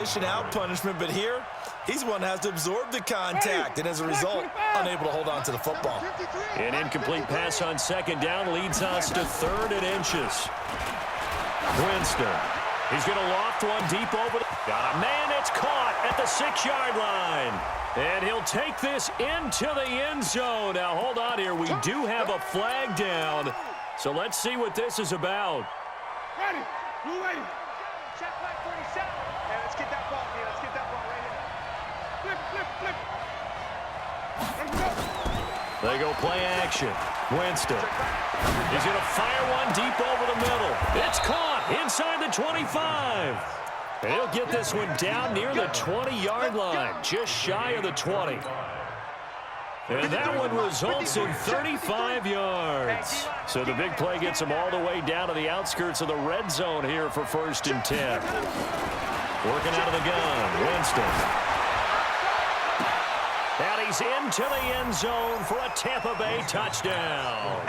Out punishment, but here he's one that has to absorb the contact, and as a result, unable to hold on to the football. An incomplete pass on second down leads us to 3rd and inches. Winston, he's going to loft one deep over the... Got a man, it's caught at the 6-yard line. And he'll take this into the end zone. Now, hold on here. We do have a flag down, so let's see what this is about. Ready. Blue ready. Check flag 47. Hey, let's get that ball here. Let's get that ball right here. Flip. Let's go. They go play action. Winston. He's going to fire one deep over the middle. It's caught inside the 25. And he'll get this one down near the 20-yard line, just shy of the 20. And that one results in 35 yards. So the big play gets him all the way down to the outskirts of the red zone here for 1st and 10. Working out of the gun, Winston. And he's into the end zone for a Tampa Bay touchdown.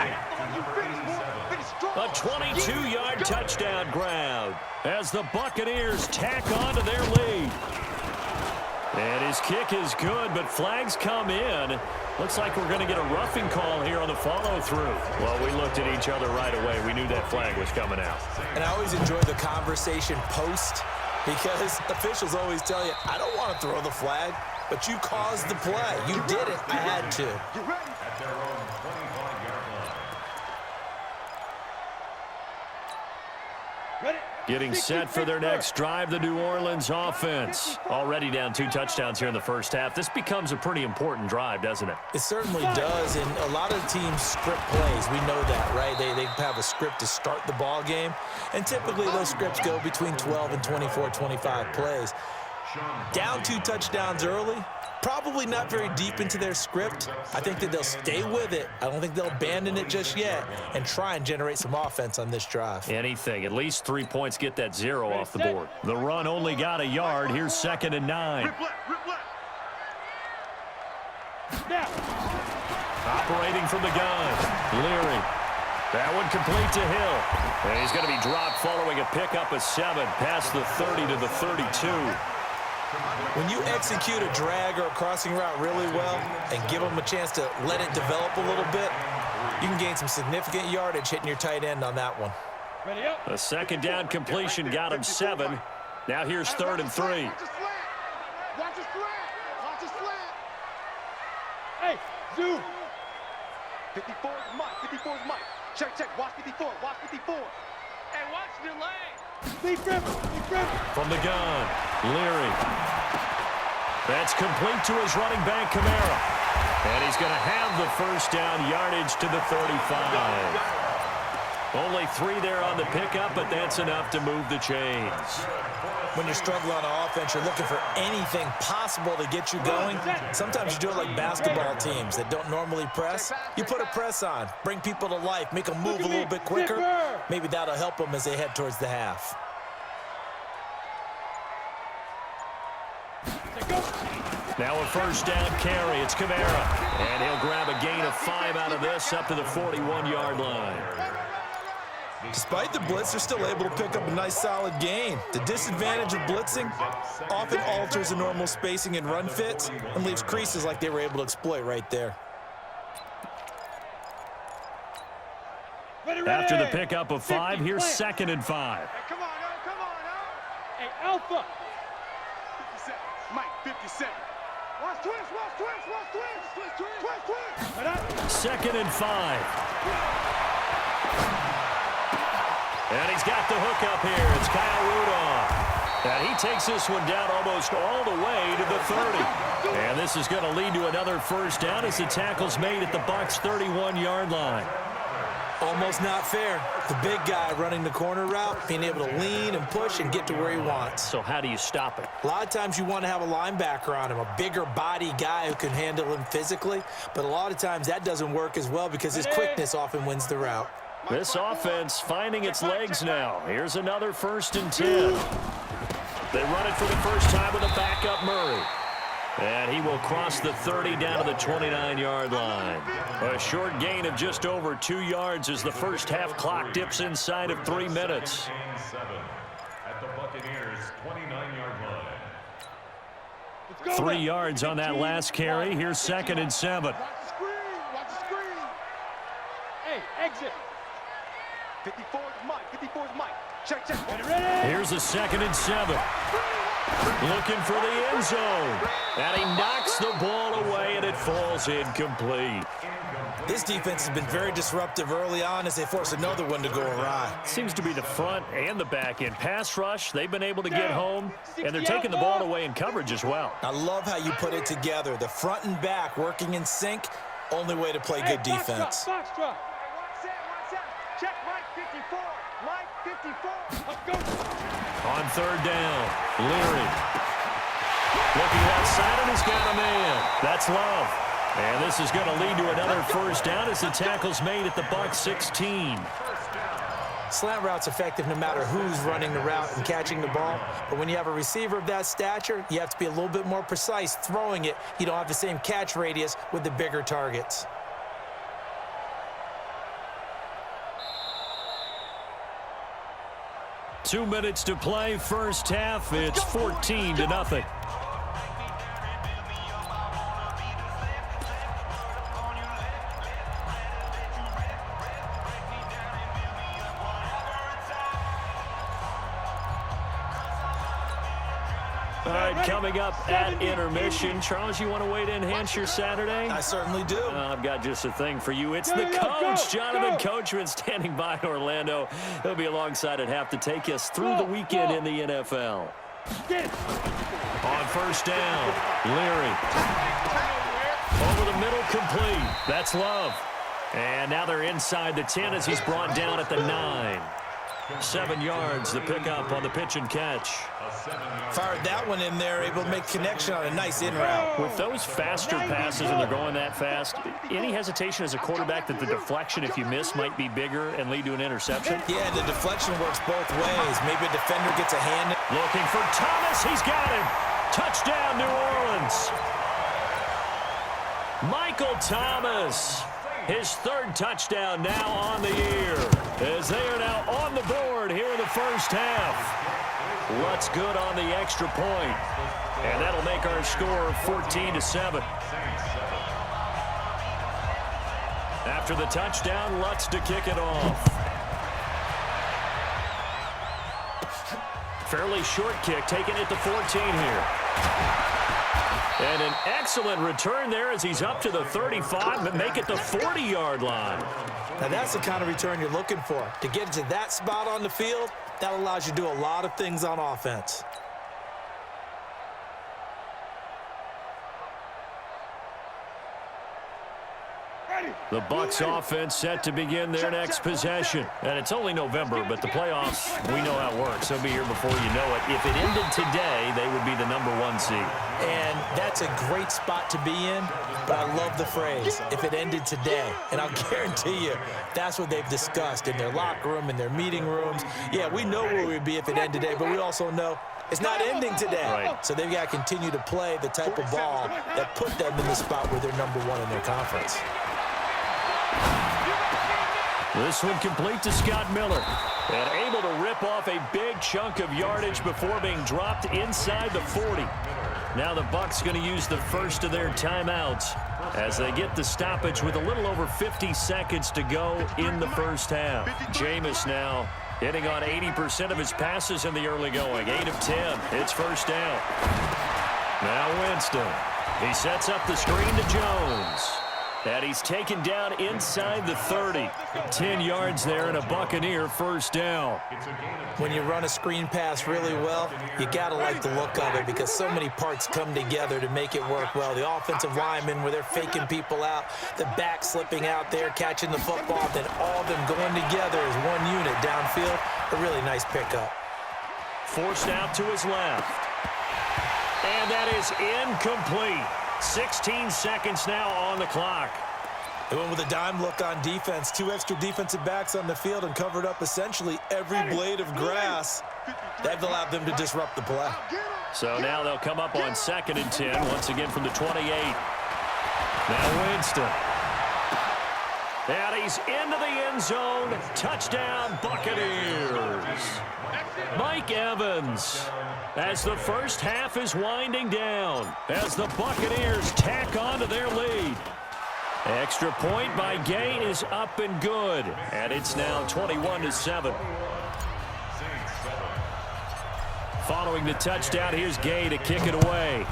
A 22-yard touchdown grab as the Buccaneers tack on to their lead. And his kick is good, but flags come in. Looks like we're going to get a roughing call here on the follow-through. Well, we looked at each other right away. We knew that flag was coming out. And I always enjoy the conversation post because officials always tell you, I don't want to throw the flag, but you caused the play. You did it. I had to. Getting set for their next drive, the New Orleans offense. Already down 2 touchdowns here in the first half. This becomes a pretty important drive, doesn't it? It certainly does, and a lot of teams script plays. We know that, right? They have a script to start the ball game, and typically those scripts go between 12 and 24, 25 plays. Down 2 touchdowns early, probably not very deep into their script. I think that they'll stay with it. I don't think they'll abandon it just yet and try and generate some offense on this drive. Anything. At least 3 points get that 0 off the board. The run only got a yard. Here's 2nd and 9. Operating from the gun. Leary. That one complete to Hill. And he's going to be dropped following a pickup of 7 past the 30 to the 32. When you execute a drag or a crossing route really well and give them a chance to let it develop a little bit, you can gain some significant yardage hitting your tight end on that one. A 2nd down completion got him 7. Now here's 3rd and 3. Watch the slant. Hey, zoom. 54 is Mike. Check. Watch 54. Hey, watch the lane. Big grip. From the gun, Leary. That's complete to his running back, Kamara. And he's going to have the 1st down yardage to the 35. Only 3 there on the pickup, but that's enough to move the chains. When you're struggling on offense, you're looking for anything possible to get you going. Sometimes you do it like basketball teams that don't normally press. You put a press on, bring people to life, make them move a little bit quicker. Maybe that'll help them as they head towards the half. Now a 1st down carry. It's Kamara. And he'll grab a gain of 5 out of this up to the 41-yard line. Despite the blitz, they're still able to pick up a nice solid gain. The disadvantage of blitzing often alters the normal spacing and run fits and leaves creases like they were able to exploit right there. After the pickup of 5, here's 2nd and 5. Hey, come on, now. Hey, Alpha. 57. Mike, 57. Watch twist. 2nd and 5. And he's got the hook up here. It's Kyle Rudolph. And he takes this one down almost all the way to the 30. And this is going to lead to another 1st down as the tackle's made at the Bucs' 31-yard line. Almost not fair. The big guy running the corner route, being able to lean and push and get to where he wants. So how do you stop it? A lot of times you want to have a linebacker on him, a bigger body guy who can handle him physically. But a lot of times that doesn't work as well because his quickness often wins the route. This offense finding its legs now. Here's another 1st and 10. They run it for the first time with a backup Murray. And he will cross the 30 down to the 29-yard line. A short gain of just over 2 yards as the first half clock dips inside of 3 minutes. At the Buccaneers' 29-yard line. 3 yards on that last carry. Here's 2nd and 7. Watch the screen. Watch the screen. Hey, exit. 54 is Mike. 54 is Mike. Check. Ready. Here's a 2nd and 7. Looking for the end zone. And he knocks the ball away, and it falls incomplete. This defense has been very disruptive early on as they force another one to go awry. Seems to be the front and the back end. Pass rush, they've been able to get home, and they're taking the ball away in coverage as well. I love how you put it together. The front and back working in sync, only way to play good defense. Box drop. Watch out. Check Mike 54. Mike 54. Let's go. On 3rd down, Leary. Looking outside, and he's got a man. That's Love. And this is going to lead to another 1st down as the tackle's made at the Bucs 16. Slant route's effective no matter who's running the route and catching the ball. But when you have a receiver of that stature, you have to be a little bit more precise throwing it. You don't have the same catch radius with the bigger targets. Two minutes to play, first half. It's 14-0. All right, coming up at intermission. Charles, you want to wait to enhance your Saturday? I certainly do. I've got just a thing for you. It's the coach, Jonathan Coachman, standing by in Orlando. He'll be alongside at half to take us through the weekend in the NFL. On 1st down, Leary. Over the middle, complete. That's Love. And now they're inside the 10 as he's brought down at the 9. 7 yards, the pickup on the pitch and catch. Fired that one in there, able to make connection on a nice in route. With those faster passes and they're going that fast, any hesitation as a quarterback that the deflection, if you miss, might be bigger and lead to an interception? Yeah, the deflection works both ways. Maybe a defender gets a hand. Looking for Thomas. He's got him. Touchdown, New Orleans. Michael Thomas. His 3rd touchdown now on the year, as they are now on the board here in the first half. Lutz good on the extra point, and that'll make our score 14-7. After the touchdown, Lutz to kick it off. Fairly short kick, taking it to 14 here. And an excellent return there as he's up to the 35 and make it the 40-yard line. Now that's the kind of return you're looking for. To get to that spot on the field, that allows you to do a lot of things on offense. The Bucs offense set to begin their next possession. And it's only November, but the playoffs, we know how it works. They'll be here before you know it. If it ended today, they would be the #1 seed. And that's a great spot to be in, but I love the phrase, if it ended today. And I'll guarantee you, that's what they've discussed in their locker room, in their meeting rooms. Yeah, we know where we'd be if it ended today, but we also know it's not ending today. Right. So they've got to continue to play the type of ball that put them in the spot where they're #1 in their conference. This one complete to Scott Miller. And able to rip off a big chunk of yardage before being dropped inside the 40. Now the Bucs going to use the first of their timeouts as they get the stoppage with a little over 50 seconds to go in the first half. Jameis now hitting on 80% of his passes in the early going. 8 of 10. It's first down. Now Winston. He sets up the screen to Jones. And he's taken down inside the 30. 10 yards there and a Buccaneer first down. When you run a screen pass really well, you got to like the look of it because so many parts come together to make it work well. The offensive linemen where they're faking people out, the back slipping out there, catching the football, then all of them going together as one unit downfield. A really nice pickup. Forced out to his left. And that is incomplete. 16 seconds now on the clock. They went with a dime look on defense. 2 extra defensive backs on the field and covered up essentially every blade of grass. That allowed them to disrupt the play. So now they'll come up on 2nd and 10, once again from the 28. Now Winston. And he's into the end zone. Touchdown, Buccaneers. Mike Evans. As the first half is winding down, as the Buccaneers tack on to their lead. Extra point by Gay is up and good, and it's now 21-7. Following the touchdown, here's Gay to kick it away.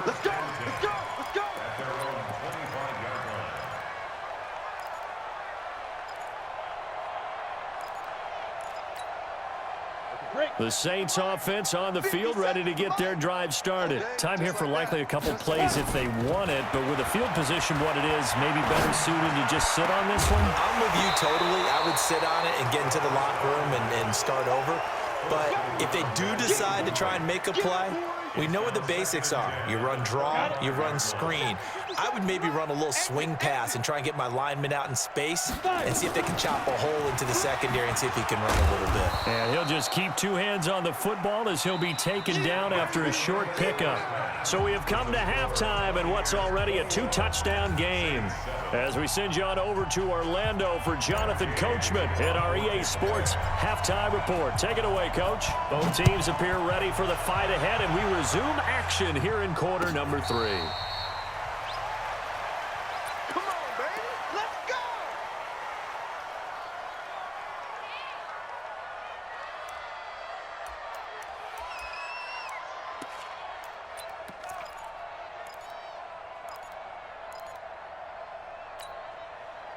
Let's go, let's go, let's go. At their own 25-yard line. The Saints offense on the field, ready to get their drive started. Time here for likely a couple plays if they want it, but with the field position what it is, maybe better suited to just sit on this one? I'm with you totally. I would sit on it and get into the locker room and start over. But if they do decide to try and make a play, we know what the basics are. You run draw, you run screen. I would maybe run a little swing pass and try and get my lineman out in space and see if they can chop a hole into the secondary and see if he can run a little bit. And he'll just keep two hands on the football as he'll be taken down after a short pickup. So we have come to halftime in what's already a two-touchdown game. As we send you on over to Orlando for Jonathan Coachman in our EA Sports Halftime Report. Take it away, Coach. Both teams appear ready for the fight ahead, and we resume action here in quarter number 3. Come on, baby. Let's go.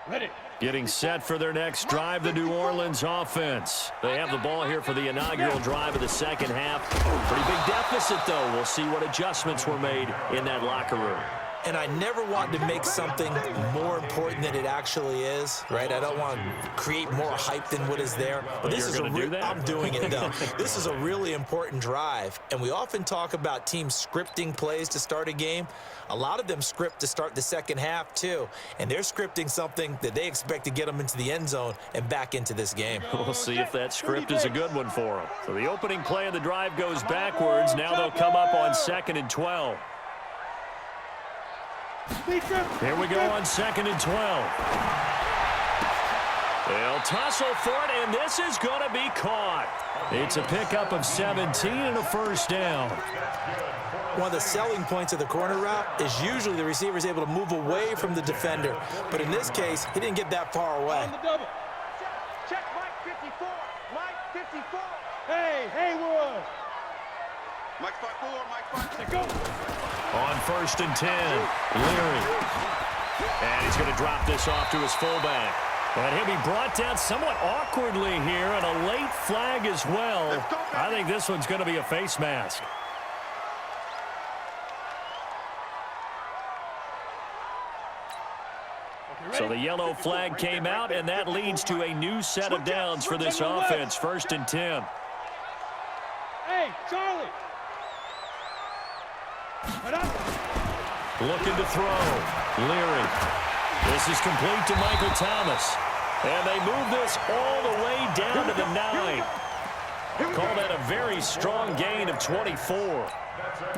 Ready. Getting set for their next drive, the New Orleans offense. They have the ball here for the inaugural drive of the second half. Pretty big deficit, though. We'll see what adjustments were made in that locker room. And I never want to make something more important than it actually is, right? I don't want to create more hype than what is there. But this is I'm doing it, though. This is a really important drive. And we often talk about teams scripting plays to start a game. A lot of them script to start the second half, too. And they're scripting something that they expect to get them into the end zone and back into this game. We'll see if that script is a good one for them. So the opening play of the drive goes backwards. Now they'll come up on 2nd and 12. Here we go on 2nd and 12. They'll tussle for it, and this is going to be caught. It's a pickup of 17 and a first down. One of the selling points of the corner route is usually the receiver is able to move away from the defender. But in this case, he didn't get that far away. Check Mike 54. Mike 54. Hey, Haywood. Mike 54. Mike 54. Go. On 1st and 10, Leary. And he's going to drop this off to his fullback. And he'll be brought down somewhat awkwardly here, and a late flag as well. I think this one's going to be a face mask. So the yellow flag came out, and that leads to a new set of downs for this offense. 1st and 10. Hey, Charlie. Looking to throw. Leary. This is complete to Michael Thomas. And they move this all the way down to the 9. Call that a very strong gain of 24.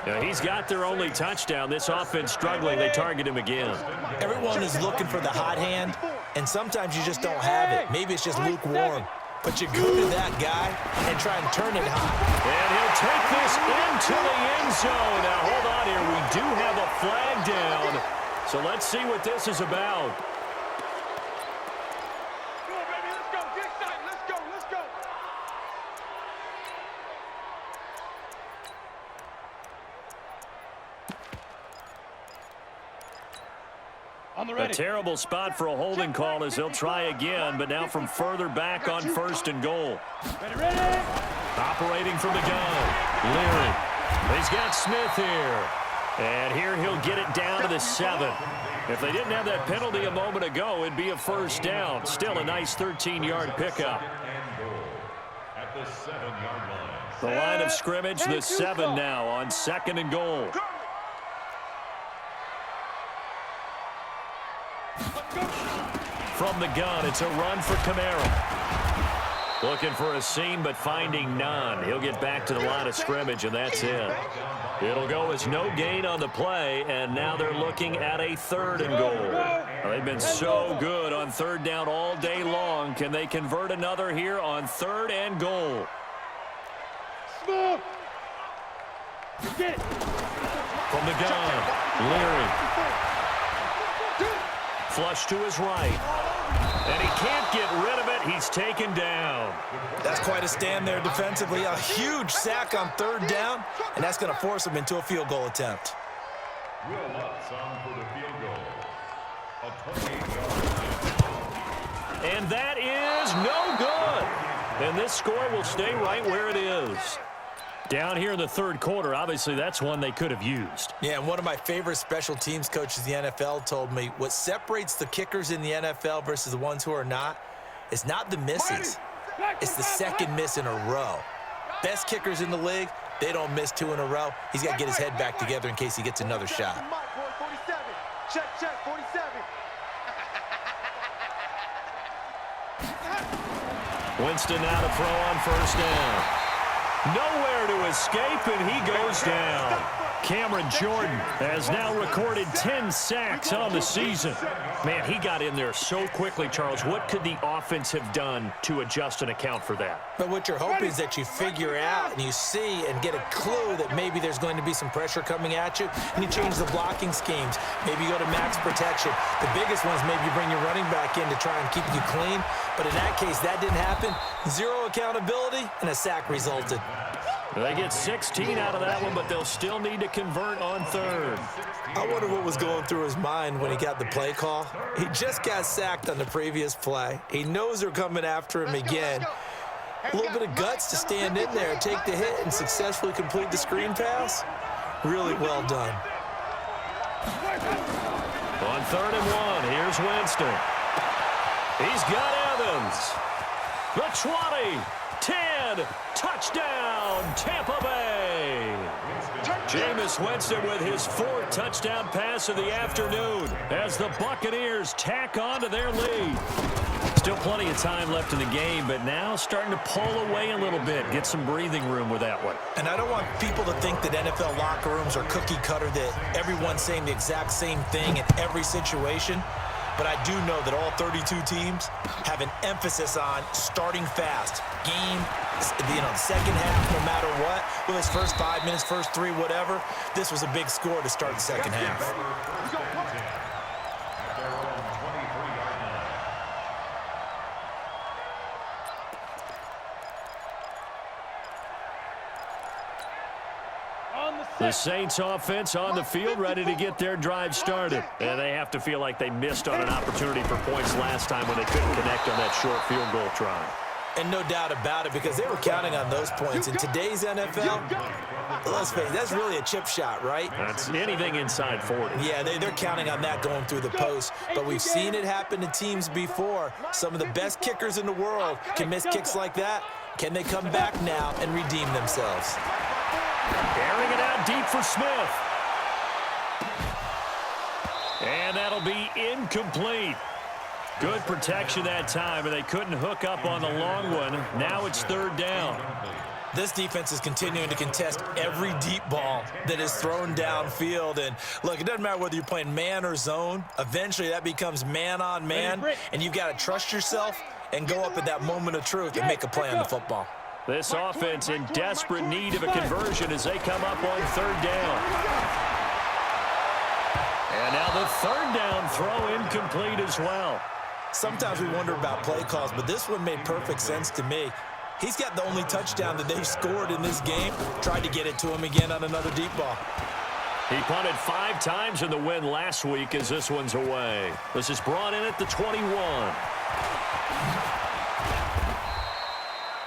Now, he's got their only touchdown. This offense struggling. They target him again. Everyone is looking for the hot hand, and sometimes you just don't have it. Maybe it's just lukewarm. But you go to that guy and try and turn it hot. And he'll take this into the end zone. Now, hold on here. We do have a flag down. So let's see what this is about. Come on, baby. Let's go. Get excited. Let's go. Let's go. A terrible spot for a holding call as they'll try again, but now from further back on 1st and goal. Ready. Operating from the gun, Leary. He's got Smith here. And here he'll get it down to the 7. If they didn't have that penalty a moment ago, it'd be a first down. Still a nice 13-yard pickup. At the 7-yard line. The line of scrimmage, the 7 now on 2nd and goal. From the gun, it's a run for Kamara. Looking for a seam, but finding none. He'll get back to the line of scrimmage, and that's it. It'll go as no gain on the play, and now they're looking at a 3rd and goal. Well, they've been so good on third down all day long. Can they convert another here on 3rd and goal? Smooth. Get it. From the gun, Leary. Flush to his right. And he can't get rid of it. He's taken down. That's quite a stand there defensively. A huge sack on 3rd down, and that's going to force him into a field goal attempt. Will Lutz on for the field goal. A 28-yard line. And that is no good. And this score will stay right where it is. Down here in the 3rd quarter, obviously that's one they could have used. Yeah, and one of my favorite special teams coaches in the NFL told me what separates the kickers in the NFL versus the ones who are not is not the misses. It's the second miss in a row. Best kickers in the league, they don't miss 2 in a row. He's got to get his head back together in case he gets another shot. Check, 47. Winston now to throw on 1st down. Nowhere to escape, and he goes down. Cameron Jordan has now recorded 10 sacks on the season. Man, he got in there so quickly, Charles. What could the offense have done to adjust and account for that? But what you're hoping is that you figure out and you see and get a clue that maybe there's going to be some pressure coming at you, and you change the blocking schemes. Maybe you go to max protection. The biggest ones, maybe you bring your running back in to try and keep you clean. But in that case, that didn't happen. 0 accountability, and a sack resulted. They get 16 out of that one, but they'll still need to convert on 3rd. I wonder what was going through his mind when he got the play call. He just got sacked on the previous play. He knows they're coming after him again. A little bit of guts to stand in there, take the hit, and successfully complete the screen pass. Really well done. On 3rd and 1, here's Winston. He's got Evans. The 20, 10, touchdown, Tampa Bay. Jameis Winston with his 4th touchdown pass of the afternoon as the Buccaneers tack on to their lead. Still plenty of time left in the game, but now starting to pull away a little bit, get some breathing room with that one. And I don't want people to think that NFL locker rooms are cookie cutter, that everyone's saying the exact same thing in every situation. But I do know that all 32 teams have an emphasis on starting fast. Game, the second half, no matter what. Whether it's first 5 minutes, first 3, whatever. This was a big score to start the second half. The Saints offense on the field, ready to get their drive started. And they have to feel like they missed on an opportunity for points last time when they couldn't connect on that short field goal try. And no doubt about it, because they were counting on those points. In today's NFL, let's face it, that's really a chip shot, right? That's anything inside 40. Yeah, they're counting on that going through the post. But we've seen it happen to teams before. Some of the best kickers in the world can miss kicks like that. Can they come back now and redeem themselves? Airing it out deep for Smith. And that'll be incomplete. Good protection that time, and they couldn't hook up on the long one. Now it's 3rd down. This defense is continuing to contest every deep ball that is thrown downfield. And, look, it doesn't matter whether you're playing man or zone. Eventually, that becomes man on man, and you've got to trust yourself and go up at that moment of truth and make a play on the football. This offense in desperate need of a conversion as they come up on 3rd down. And now the 3rd down throw incomplete as well. Sometimes we wonder about play calls, but this one made perfect sense to me. He's got the only touchdown that they've scored in this game. Tried to get it to him again on another deep ball. He punted 5 times in the win last week as this one's away. This is brought in at the 21.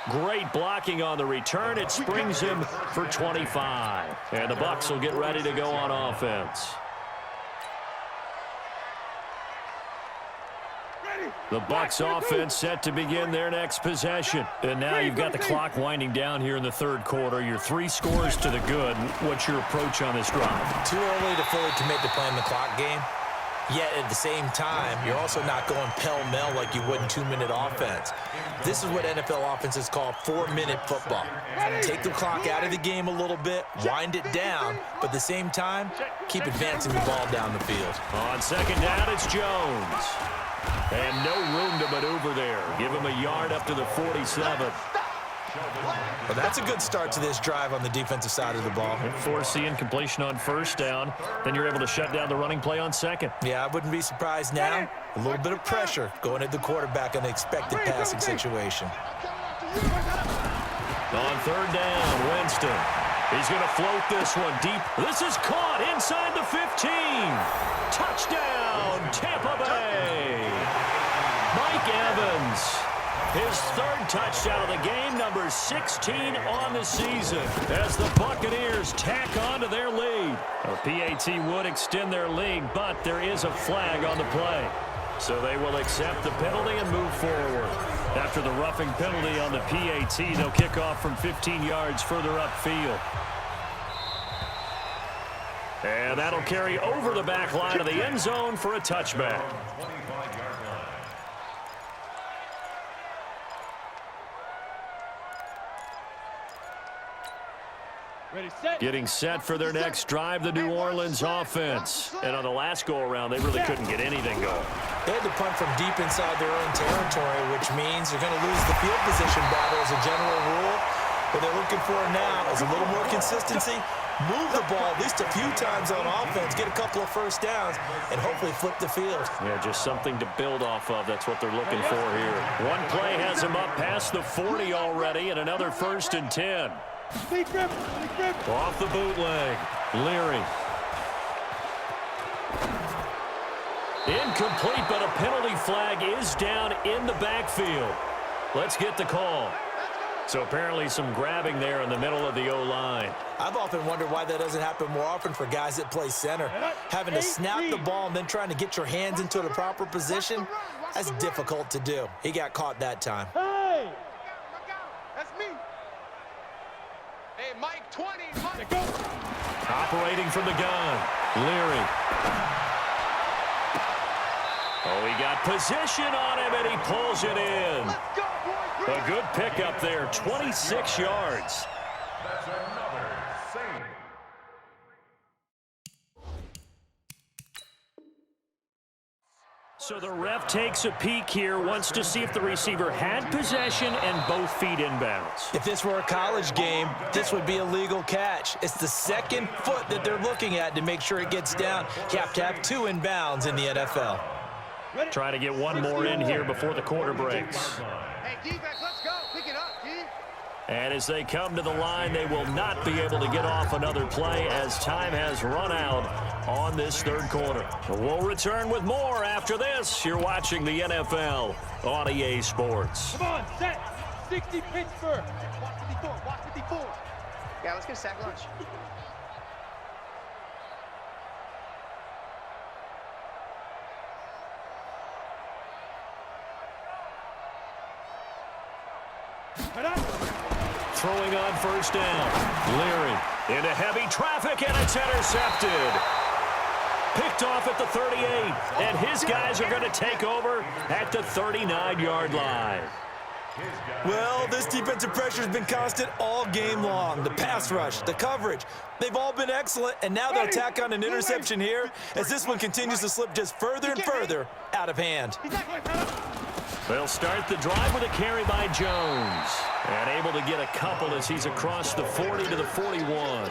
Great blocking on the return. It springs him for 25. And the Bucs will get ready to go on offense. The Bucs offense set to begin their next possession. And now you've got the clock winding down here in the 3rd quarter. Your 3 scores to the good. What's your approach on this drive? Too early to fully commit to playing the clock game. Yet at the same time, you're also not going pell-mell like you would in 2-minute offense. This is what NFL offenses call 4-minute football. Take the clock out of the game a little bit, wind it down, but at the same time, keep advancing the ball down the field. On second down, it's Jones. And no room to maneuver there. Give him a yard up to the 47. Well, that's a good start to this drive on the defensive side of the ball. Foreseeing completion on first down. Then you're able to shut down the running play on second. Yeah, I wouldn't be surprised now. A little bit of pressure going at the quarterback on the expected passing situation. On third down, Winston. He's going to float this one deep. This is caught inside the 15. Touchdown, Tampa Bay. Mike Evans. His third touchdown of the game, number 16 on the season, as the Buccaneers tack on to their lead. A PAT would extend their lead, but there is a flag on the play. So they will accept the penalty and move forward. After the roughing penalty on the PAT, they'll kick off from 15 yards further upfield. And that'll carry over the back line of the end zone for a touchback. Ready, set. Getting set for their next drive, the New Orleans offense. And on the last go-around, they really couldn't get anything going. They had to punt from deep inside their own territory, which means they're going to lose the field position battle as a general rule. What they're looking for now is a little more consistency, move the ball at least a few times on offense, get a couple of first downs, and hopefully flip the field. Yeah, just something to build off of. That's what they're looking for here. One play has them up past the 40 already, and another 1st and 10. Off the bootleg. Leary. Incomplete, but a penalty flag is down in the backfield. Let's get the call. So apparently some grabbing there in the middle of the O-line. I've often wondered why that doesn't happen more often for guys that play center. Having to snap the ball and then trying to get your hands into the proper position, that's difficult to do. He got caught that time. Hey! That's me. Hey, Mike, 20. Mike. Go. Operating from the gun. Leary. Oh, he got position on him, and he pulls it in. Let's go, boys. A good pickup there, 26 yards. That's another save. So the ref takes a peek here, wants to see if the receiver had possession and both feet inbounds. If this were a college game, this would be a legal catch. It's the second foot that they're looking at to make sure it gets down. You have to have 2 inbounds in the NFL. Try to get one more in here before the quarter breaks. Hey, defense, let's go. Pick it up, D. And as they come to the line, they will not be able to get off another play as time has run out on this third quarter. We'll return with more after this. You're watching the NFL on EA Sports. Come on, set. 60 Pittsburgh. Watch 54. Watch 54. Yeah, let's get a sack lunch. Throwing on first down. Leary into heavy traffic, and it's intercepted. Picked off at the 38, and his guys are going to take over at the 39-yard line. Well, this defensive pressure has been constant all game long. The pass rush, the coverage, they've all been excellent, and now they'll tack on an interception here as this one continues to slip just further and further out of hand. They'll start the drive with a carry by Jones. And able to get a couple as he's across the 40 to the 41.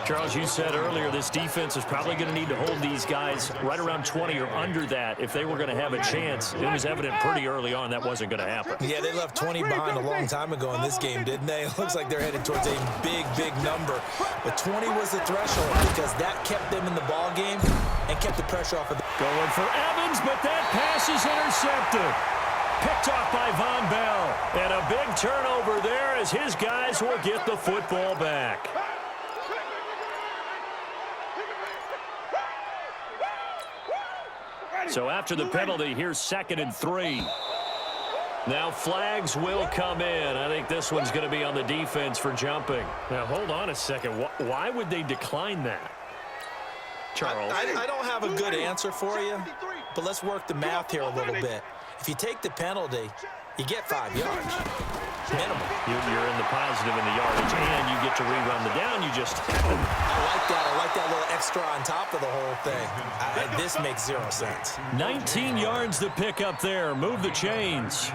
Charles, you said earlier this defense is probably going to need to hold these guys right around 20 or under that if they were going to have a chance. It was evident pretty early on that wasn't going to happen. Yeah, they left 20 behind a long time ago in this game, didn't they? It looks like they're headed towards a big, big number. But 20 was the threshold because that kept them in the ball game and kept the pressure off of them. Going for Evans, but that pass is intercepted. Picked off by Von Bell. And a big turnover there as his guys will get the football back. So after the penalty, here's 2nd and 3. Now flags will come in. I think this one's going to be on the defense for jumping. Now hold on a second. Why would they decline that? Charles. I don't have a good answer for you, but let's work the math here a little bit. If you take the penalty, you get 5 yards. Minimum. You're in the positive in the yardage, and you get to rerun the down. You just haven't. I like that little extra on top of the whole thing. This makes 0 sense. 19 yards to pick up there. Move the chains.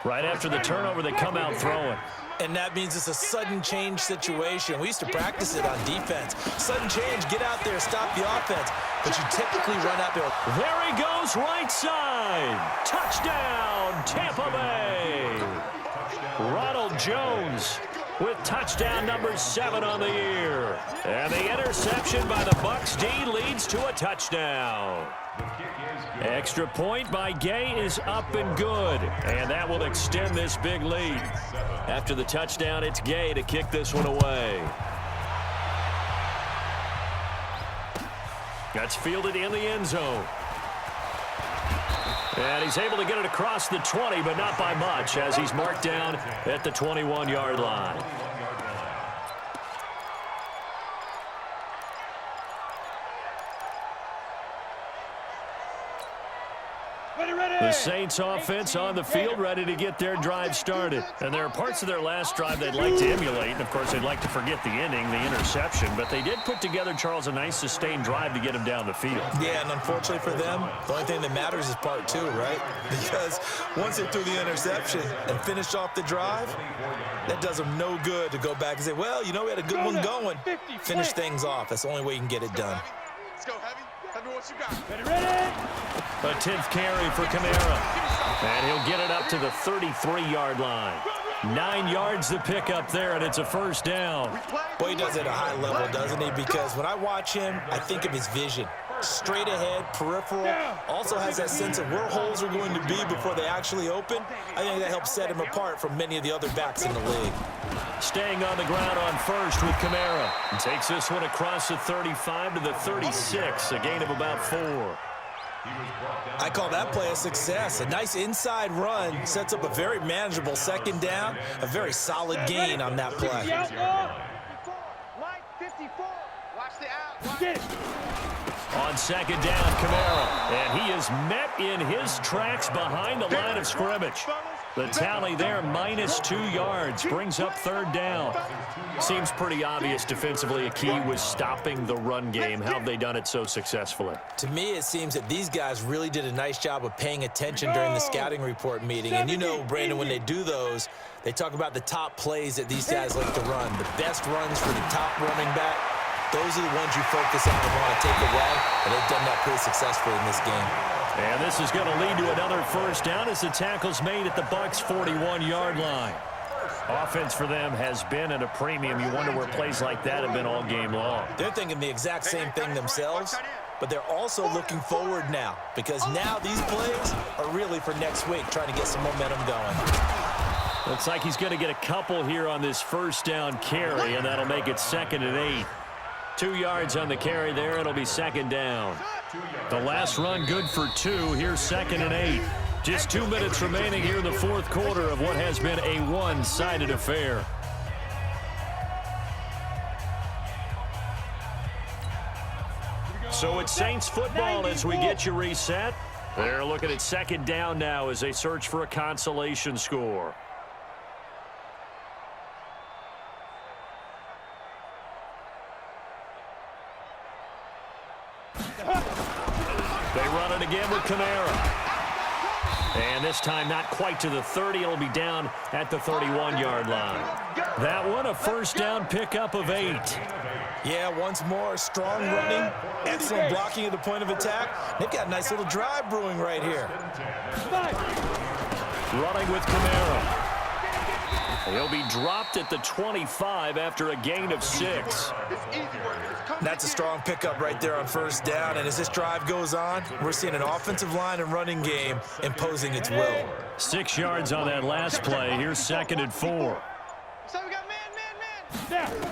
Right after the turnover, they come out throwing. And that means it's a sudden change situation. We used to practice it on defense. Sudden change, get out there, stop the offense. But you typically run out there. There he goes, right side. Touchdown, Tampa Bay. Ronald Jones with touchdown number 7 on the year. And the interception by the Bucs D leads to a touchdown. Extra point by Gay is up and good, and that will extend this big lead. After the touchdown, it's Gay to kick this one away. That's fielded in the end zone. And he's able to get it across the 20, but not by much, as he's marked down at the 21-yard line. The Saints offense on the field, ready to get their drive started. And there are parts of their last drive they'd like to emulate. And, of course, they'd like to forget the inning, the interception. But they did put together, Charles, a nice sustained drive to get him down the field. Yeah, and unfortunately for them, the only thing that matters is part 2, right? Because once they threw the interception and finished off the drive, that does them no good to go back and say, well, you know, we had a good one going. Finish things off. That's the only way you can get it done. Let's go, Heavy. Heavy, what you got? Ready? A 10th carry for Kamara. And he'll get it up to the 33-yard line. 9 yards to pick up there, and it's a first down. Boy, he does it at a high level, doesn't he? Because when I watch him, I think of his vision. Straight ahead, peripheral, also has that sense of where holes are going to be before they actually open. I think that helps set him apart from many of the other backs in the league. Staying on the ground on first with Kamara. And takes this one across the 35 to the 36, a gain of about 4. I call that play a success. A nice inside run sets up a very manageable second down, a very solid gain on that play. Mike, 54. Watch the out. Get it. On second down, Kamara. And he is met in his tracks behind the line of scrimmage. The tally there, -2 yards, brings up third down. Seems pretty obvious defensively a key was stopping the run game. How have they done it so successfully? To me, it seems that these guys really did a nice job of paying attention during the scouting report meeting. And you know, Brandon, when they do those, they talk about the top plays that these guys like to run. The best runs for the top running back, those are the ones you focus on and want to take away. And they've done that pretty successfully in this game. And this is going to lead to another first down as the tackle's made at the Bucs' 41-yard line. Offense for them has been at a premium. You wonder where plays like that have been all game long. They're thinking the exact same thing themselves, but they're also looking forward now because now these plays are really for next week, trying to get some momentum going. Looks like he's going to get a couple here on this first down carry, and that'll make it 2nd and 8. 2 yards on the carry there. It'll be second down. The last run good for 2. Here's 2nd and 8. Just 2 minutes remaining here in the fourth quarter of what has been a one-sided affair. So it's Saints football as we get you reset. They're looking at second down now as they search for a consolation score. They run it again with Kamara. And this time not quite to the 30. It'll be down at the 31-yard line. That one a first down pickup of 8. Yeah, once more, strong running, excellent blocking at the point of attack. They've got a nice little drive brewing right here. Running with Kamara. He'll be dropped at the 25 after a gain of 6. That's a strong pickup right there on first down. And as this drive goes on, we're seeing an offensive line and running game imposing its will. 6 yards on that last play. Here's 2nd and 4. So we got man.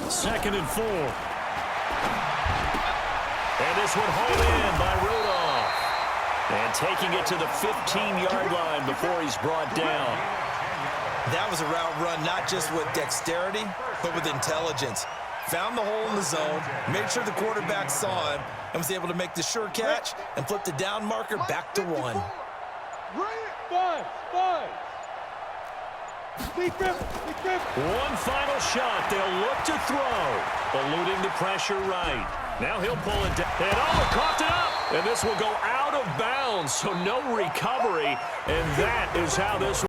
2nd and 4. And this one hauled in by Rudolph. And taking it to the 15-yard line before he's brought down. That was a route run not just with dexterity, but with intelligence. found the hole in the zone, made sure the quarterback saw him, and was able to make the sure catch and flip the down marker back to 1. 5. One final shot. They'll look to throw. Eluding the pressure right. Now he'll pull it down. And coughed it up. And this will go out of bounds, so no recovery. And that is how this